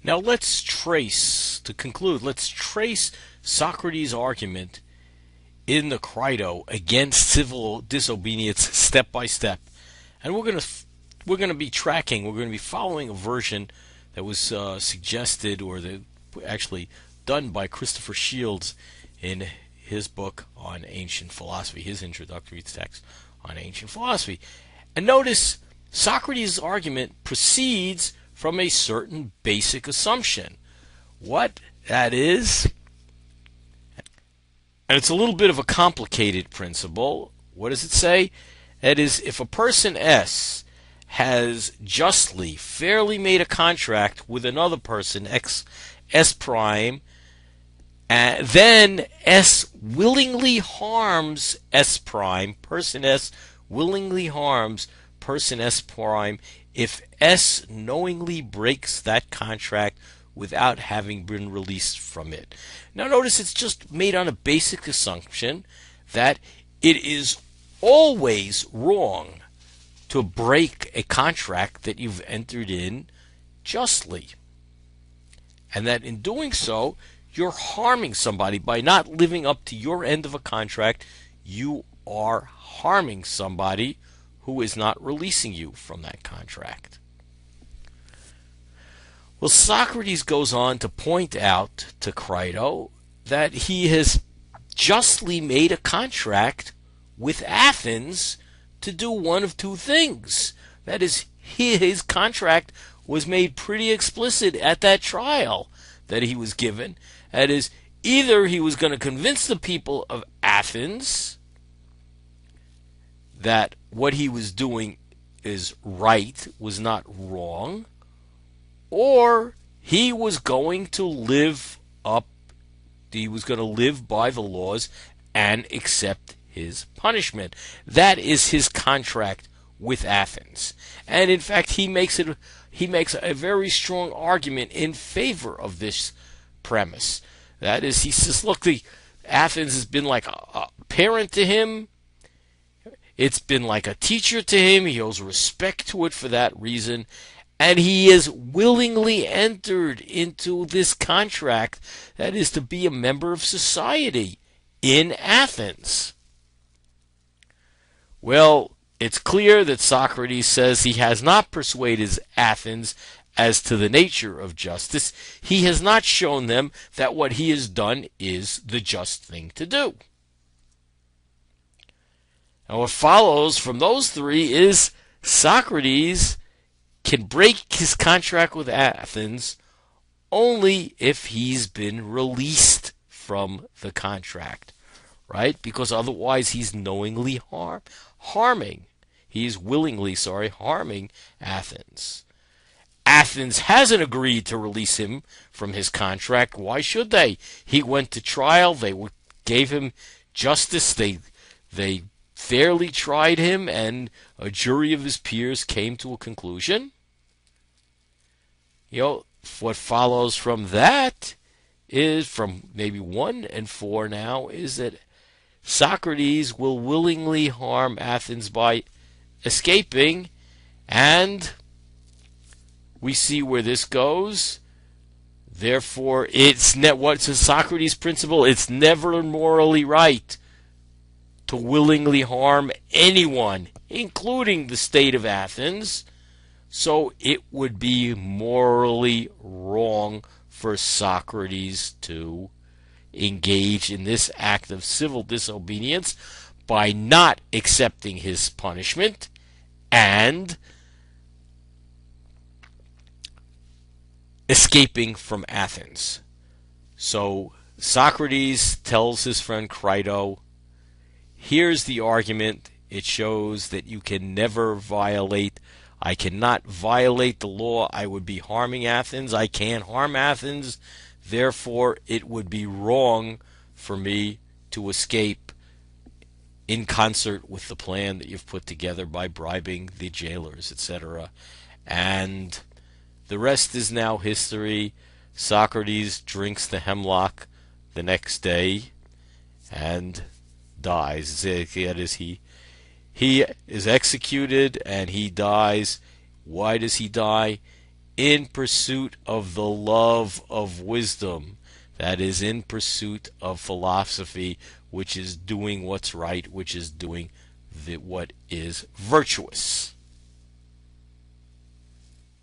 Now to conclude, let's trace Socrates' argument in the Crito against civil disobedience step by step. And we're going to be following a version that was suggested actually done by Christopher Shields in his book on ancient philosophy, his introductory text on ancient philosophy. And notice Socrates' argument proceeds from a certain basic assumption. What that is, and it's a little bit of a complicated principle. What does it say? That is, if a person S has justly, fairly made a contract with another person, S prime, then S willingly harms S prime, person S willingly harms person S prime if S knowingly breaks that contract without having been released from it. Now notice it's just made on a basic assumption that it is always wrong to break a contract that you've entered in justly. And that in doing so, you're harming somebody. By not living up to your end of a contract, you are harming somebody who is not releasing you from that contract. Well, Socrates goes on to point out to Crito that he has justly made a contract with Athens to do one of two things. That is, his contract was made pretty explicit at that trial that he was given. That is, either he was going to convince the people of Athens that what he was doing is right, was not wrong, or he was going to live by the laws and accept his punishment. That is his contract with Athens. And in fact, he makes a very strong argument in favor of this premise. That is, he says, look, Athens has been like a parent to him. It's been like a teacher to him. He owes respect to it for that reason. And he has willingly entered into this contract, that is, to be a member of society in Athens. Well, it's clear that Socrates says he has not persuaded Athens as to the nature of justice. He has not shown them that what he has done is the just thing to do. And what follows from those three is Socrates can break his contract with Athens only if he's been released from the contract, right? Because otherwise he's knowingly harming. He's willingly, harming Athens. Athens hasn't agreed to release him from his contract. Why should they? He went to trial. They gave him justice. They fairly tried him, and a jury of his peers came to a conclusion. What follows from that is, from maybe 1 and 4 now, is that Socrates will willingly harm Athens by escaping, and we see where this goes. Therefore, what's a Socrates' principle? It's never morally right to willingly harm anyone, including the state of Athens. So it would be morally wrong for Socrates to engage in this act of civil disobedience by not accepting his punishment and escaping from Athens. So Socrates tells his friend Crito, here's the argument. It shows that you can never I cannot violate the law. I would be harming Athens. I can't harm Athens. Therefore, it would be wrong for me to escape in concert with the plan that you've put together by bribing the jailers, etc. And the rest is now history. Socrates drinks the hemlock the next day and dies. That is, he is executed and he dies. Why does he die? in pursuit of the love of wisdom. That is, in pursuit of philosophy, which is doing what's right, which is doing what is virtuous.